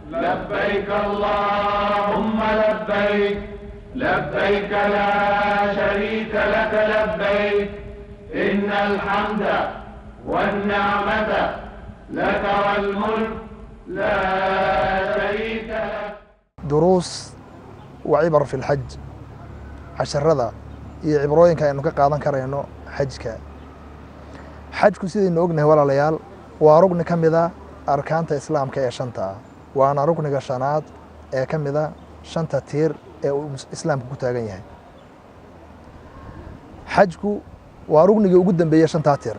لبيك اللهم لبيك لبيك لا شريك لك لبيك إن الحمد والنعمة لك والملك لا شريك لك. دروس وعبر في الحج عشرة iyo cibrooyinka aynu ka qaadan karayno xajka. Xajku sidaynu ognahay walaalayaal waa rugni ka mid ah arkaanta islaamka ee shanta ah, waana rugniga shanaad ee ka mid ah shanta tiir ee uu islaamku ku taagan yahay. Xajku waa rugniga ugu dambeeya shanta tiir.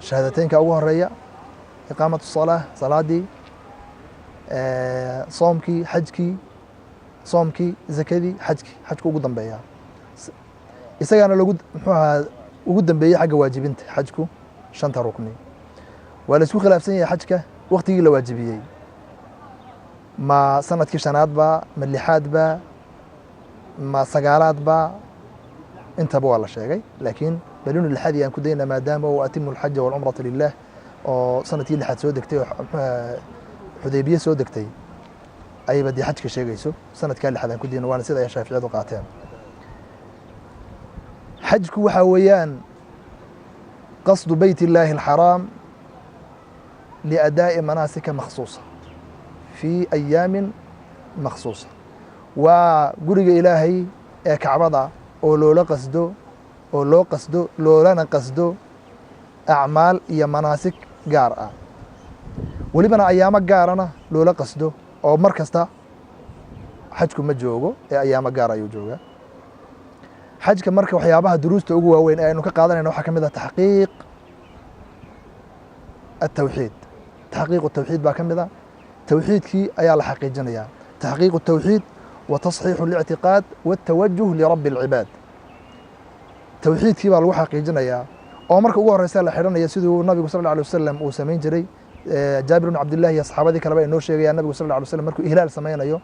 Shahaadateynka ugu horeeya iqaamatu salaah, salaadii, soomkii, xajkii, soomkii, zakadii, xajku ugu dambeeya. Isagana lagu ugu dambeeyay xagga waajibinta xajku shanta rukni. Waa la isku khilaafsan yahay xajka waqtigii la waajibiyay. Ma sanadkii shanaad ba, ma lixaad ba, ma sagaalaad ba, intaba waa la sheegay, laakiin balinu lixaad ayaan ku daynaa maadaama uu atimu alxajja walcumrata lilah oo sanadkii lixaad soo degtay oo xudaybiye soo degtay ayba dii xajka sheegayso sanadkaa lixaad aan ku dayno waana sida ay shaaficiyadu qaateen. حجك وحويان قصد بيت الله الحرام لأداء مناسك مخصوصة في أيام مخصوصة وقرق إلهي كعبضة ولولا قصده ولو قصده لولا قصده أعمال يا مناسك قارئة ولبنا أيامك قارنا لولا قصده أو مركزته حجكم مجوجو أيامك قارئ يوجوجا. حجك marka waxyaabaha duruusta ugu waaweyn ee aynu ka qaadanayno waxa kamid ah taxqiiq التوحيد. تحقيق التوحيد baa kamid ah tawxiidkii ayaa la xaqiijinaya. تحقيق التوحيد وتصحيح الاعتقاد والتوجه لرب العباد. توحيدkii baa lagu xaqiijinaya oo marka ugu horeysa la xiranaya sidoo nabigu sallallahu alayhi wasallam uu sameyn jiray Jaabir ibn Abdullah iyo saxaabadii kale ay noo sheegayaan nabigu sallallahu alayhi wasallam markuu ihlaal sameynayo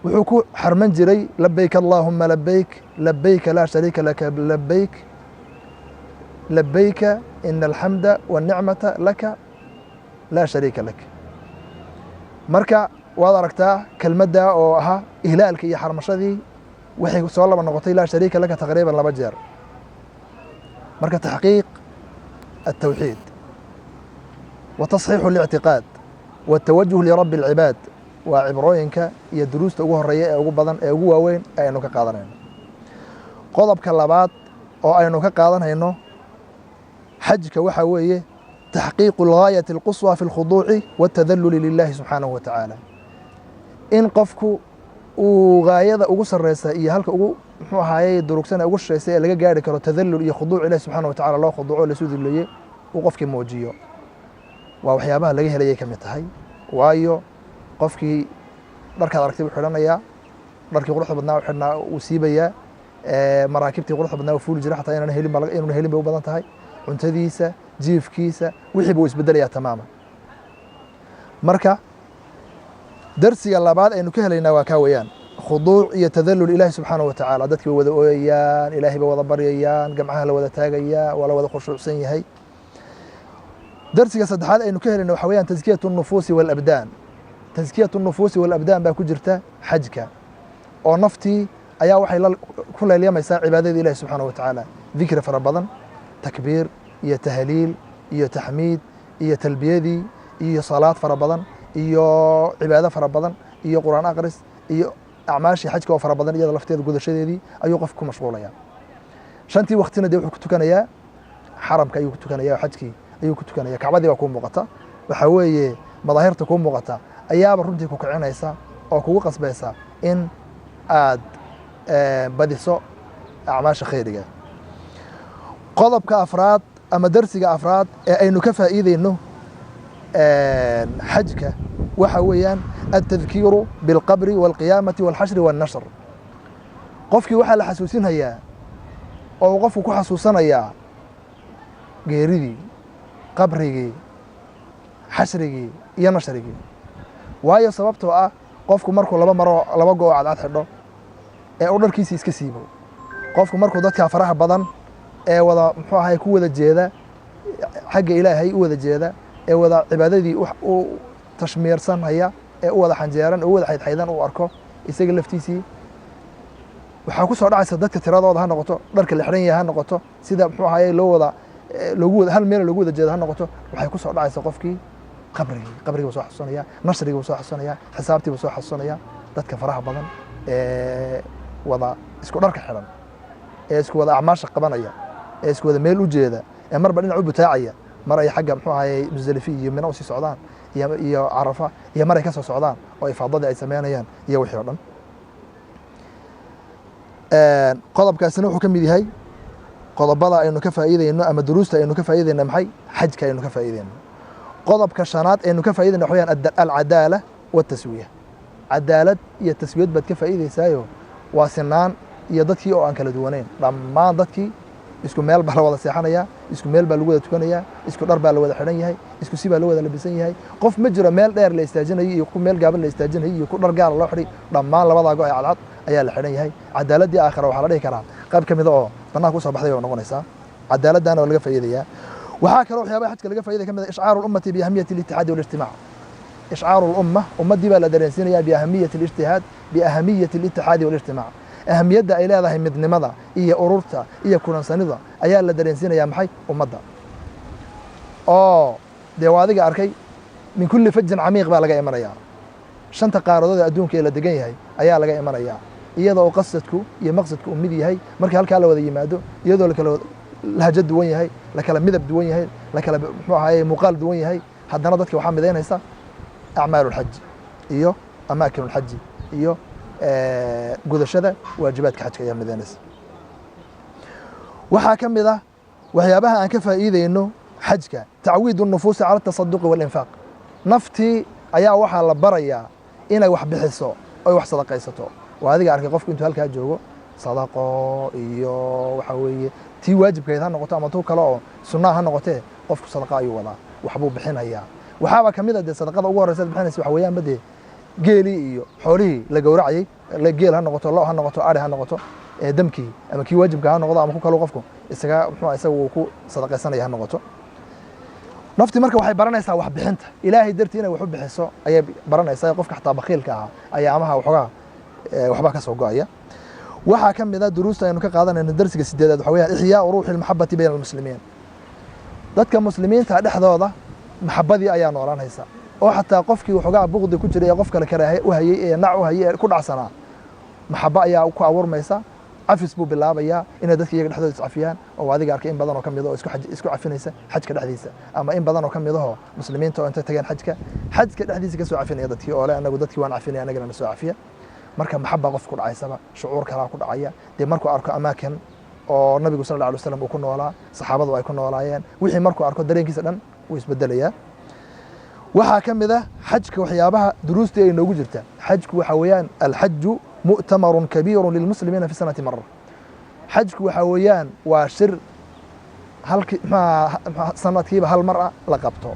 وحكو حرمن جري لبيك اللهم لبيك لبيك لا شريك لك لبيك لبيك إن الحمد والنعمة لك لا شريك لك. مركا وادركتا كلمة أو ها إهلالك يا حرمشدي وحي سؤال من نقطي لا شريك لك تقريبا لا بجر. مركا تحقيق التوحيد وتصحيح الاعتقاد والتوجه لرب العباد وعبروينك iyo duruusta ugu horeeya ee ugu badan ee ugu waaweyn aynu ka qaadanayno. Qodobka labaad oo aynu ka qaadanayno xajka waxa weeye تحقيق الغاية القصوى في الخضوع والتذلل لله سبحانه وتعالى. إن qofku uu gaayada ugu sareysa iyo halka ugu muxuu ahaayay durugsan ugu shaqeysay laga gaari karo tadallul iyo khuduuc Ilaahi subhanahu wa ta'ala loo khuduuco la soo dileeyay uu qofkii muujiyo. Waa waxyaabaha laga helayay kamid tahay waayo qofkii dharka aragtay wuxuu xidhanayaa dharkii quruxda badnaa wuxuu xidhnaa uu siibayaa maraakibtii quruxda badnaa uu fuul jiray xataa inaan helin bay u badan tahay cuntadiisa jiifkiisa wixii buu isbedelayaa tamaama. marka darsiga labaad aynu ka helaynaa waa ka weeyaan khuduuc iyo tadallul Ilaahi subhanahu wa ta'ala. dadkii wada ooyayaan Ilaahi bay wada baryayaan gamcaha la wada taagaya wala wada khushuucsan yahay. darsiga saddexaad aynu ka helaynaa waxa weeyaan tazkiyatu an-nufuus wal abdaan. تزكية النفوس والأبدان باكو جرتا حجك أو نفتي أيا وحي كل اليوم يساع عبادة الله سبحانه وتعالى ذكر فربضا تكبير يا تهليل يا تحميد يا تلبية يا صلاة فربضا يا عبادة فربضا يا قرآن أقرس يا أعماشي حجك وفربضا يا لفتي الجودة شديدي أيوقفكم مشغولة يا شنتي وقتنا دي وحكتو كان يا حرمك أيوكتو كان يا حجكي أيوكتو كان يا كعبدي وكون مقطع وحوي مظاهرتكم مقطع ayaaba runtii ku kicinaysa oo kugu qasbaysa in aad badiso acmaasha khayriga. qodobka afraad ama darsiga afraad ee aynu ka faa'iideyno xajka waxa weeyaan at-tadhkiru bil qabri wal qiyamati wal hashr wal nashr. qofkii waxa la xasuusinayaa oo qofku ku xasuusanayaa geeridii qabrigii hashrigii iyo nashrigii. waayo sababtoo ah qofku markuu laba gooc cad xidho ee uu dharkiisa iska siibo qofku markuu dadka faraha badan ee wada muxuu ahaay ku wada jeeda xagga Ilaahay u wada jeeda ee wada cibaadadii tashmiirsan haya ee u wada xanjeeran u wada xaydxaydan uu arko isaga laftiisii waxaa ku soo dhacaysa dadka tiradooda ha noqoto dharka la xiran yahay ha noqoto sida muxuu ahaayey loogu wada hal meel loogu wada jeedo ha noqoto waxay ku soo dhacaysa qofkii qabrigii buu soo xasuusanaya nasrigii buu soo xasuusanaya xisaabtii buu soo xasuusanaya dadka faraha badan ee wada isku dharka xiran ee isku wada acmaasha qabanaya ee isku wada meel u jeeda ee marba dhinac u butaacaya mar ay xagga muxuu ahaayey Musdalifi iyo Mina u sii socdaan iyo Carafa iyo mar ay ka soo socdaan oo ifaadada ay sameynayaan iyo wixii oo dhan qodobkaasina wuxuu ka mid yahay qodobada aynu ka faa'iideyno ama duruusta aynu ka faa'iideyno maxay xajka aynu ka faa'iideyno qodobka shanaad aynu ka faa'iideyno waxaan al-cadaala wa taswiya cadaalad iyo taswiyad baad ka faa'iideysaayo waa sinaan iyo dadkii oo aan kala duwaneyn dhammaan dadkii isku meel baa la wada seexanaya isku meel baa lagu wada tukanaya isku dhar baa la wada xiran yahay isku si baa la wada labisan yahay qof ma jiro meel dheer la istaajinayo iyo ku meel gaaban la istaajinayo iyo ku dhar gaar loo xidhay dhammaan labada go ay cadcad ayaa la xiran yahay cadaaladii aakhira waxaa la dhihi karaa qayb ka mid oo banaanka u soo baxday oo noqonaysa cadaaladana oo laga faa'iideeyaa waxaa kale waxyaabaha xajka laga faa'iideeya kamid ah ishcaaru ummati bi ahamiyati al-ittihad wal ijtimaac ishcaaru al-umma ummadii baa la dareensiinaya bi ahamiyati al-ijtihad bi ahamiyati al-ittihad wal ijtimaac ahamiyadda ay leedahay midnimada iyo ururta iyo kulansanida ayaa la dareensiinaya maxay ummadda oo dee adiga arkay min kulli fajin camiiq baa laga imanaya shanta qaaradood ee adduunka ee la degan yahay ayaa laga imanaya iyada oo qasadku iyo maqsadku mid yahay markii halkaa la wada yimaado iyadoo la kala lahjad duwan yahay la kala midab duwan yahay la kala muxuu ahaayey muuqaal duwan yahay haddana dadka waxaa midaynaysa acmaalu lxaji iyo amaakinu lxaji iyo gudashada waajibaadka xajka ayaa midaynaysa waxaa ka mid ah waxyaabaha aan ka faa'iideyno xajka tacwiidu nufuusi cala atasaduqi walinfaaq naftii ayaa waxaa la barayaa inay wax bixiso oy wax sadaqaysato waa adiga arkay qofku intuu halkaa joogo sadaqo iyo waxa weeye tii waajibkeed ha noqoto ama tuu kale oo sunnaa ha noqotee qofku sadaqa ayuu wadaa waxbuu bixinayaa waxaaba ka mid ah dee sadaqada ugu horreysa bixinaysa waxa weeyaan badee geelii iyo xoolihii la gowracayey geel ha noqoto lo ha noqoto ari ha noqoto damkii ama kii waajibka ha noqdo ama ku kale qofku isaga uu ku sadaqaysanaya ha noqoto naftii marka waxay baranaysaa wax bixinta ilaahay dartii inay wax u bixiso ayay baranaysaa qofka xataa bakiilka ah ayaamaha waxoogaa waxbaa ka soo go'aya waxaa ka mid ah duruusta aynu ka qaadanayno darsiga 8aad waxa weeyaan ixyaa'u ruuxi almaxabati bayna almuslimiin dadka muslimiinta dhexdooda maxabadii ayaa noolanaysa oo xataa qofkii waxoogaa buqdi ku jiray ee qof kale karaahay u hayay ee nac u hayay ee ku dhacsanaa maxaba ayaa ku abuurmaysa cafis buu bilaabayaa inay dadka iyaga dhexdooda iscafiyaan oo adiga arkay in badan oo ka mid ah oo isku cafinaysa xajka dhexdiisa ama in badan oo ka mid ah muslimiinta oo inta tageen xajka dhexdiisa ka soo cafinaya dadkii oo leh anagu dadkii waan cafinaya anagana soo cafiya marka maxaba qof ku dhacaysaba shucuur kala ku dhacaya dee markuu arko amaakan oo nabigu sallallahu alayhi wasallam uu ku noolaa saxaabadu ay ku noolaayeen wixii markuu arko dareenkiisa dhan wuu isbedelayaa waxaa ka mid ah xajka waxyaabaha duruustii ay noogu jirta xajku waxa weeyaan alxaju mu'tamarun kabiirun lilmuslimiina fi sanati mara xajku waxa weeyaan waa shir sanadkiiba hal mar la qabto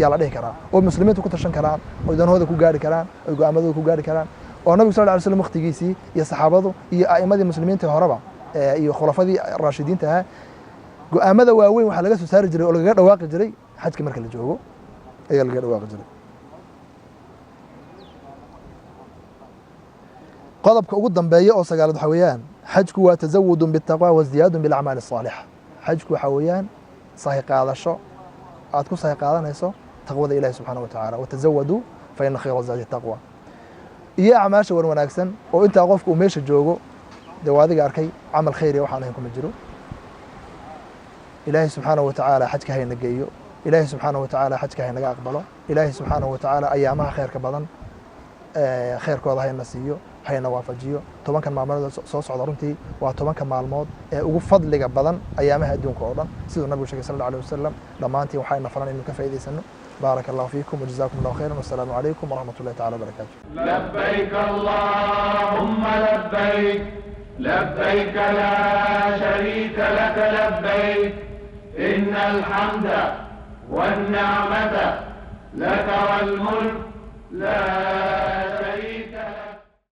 yaa la dhihi karaa oo muslimiintu ku tashan karaan oo danahooda ku gaari karaan oo go'aamadooda ku gaari karaan oo nabigu sallallahu alayhi wasallam waqtigiisii iyo saxaabadu iyo a'imadii muslimiinta horeba iyo khulafadii raashidiinta ah go'aamada waaweyn waxa laga soo saari jiray oo laga dhawaaqi jiray xajka marka la joogo ayaa laga dhawaaqi jiray qodobka ugu dambeeya oo sagaalaad waxa weeyaan xajku waa tazawudun bitaqwa wa ziyaadun bil a'maal as-saaliha xajku waxa weeyaan sahi qaadasho aad ku sahi qaadanayso taqwada ilaahay subhanahu wa ta'ala wa tazawwadu fa inna khayra zadi taqwa iyo acmaasha wanaagsan oo inta qofku uu meesha joogo dawaadiga arkay amal khayr iyo waxaan ahayn kuma jiro ilaahay subhanahu wa ta'ala xajka hayna geeyo ilaahay subhanahu wa ta'ala xajka hayna aqbalo ilaahay subhanahu wa ta'ala ayaamaha khayrka badan khayrkooda hayna siiyo hayna waafajiyo 10 maalmood soo socda runtii waa 10 maalmood ee ugu fadliga badan ayaamaha adduunka oo dhan sidoo nabigu sheegay sallallahu alayhi wasallam dhamaantii waxayna faran inuu ka faa'iideysano بارك الله فيكم وجزاكم الله خيرا والسلام عليكم ورحمة الله تعالى وبركاته. لبيك اللهم لبيك لبيك لا شريك لك لبيك إن الحمد والنعمة لك والملك لا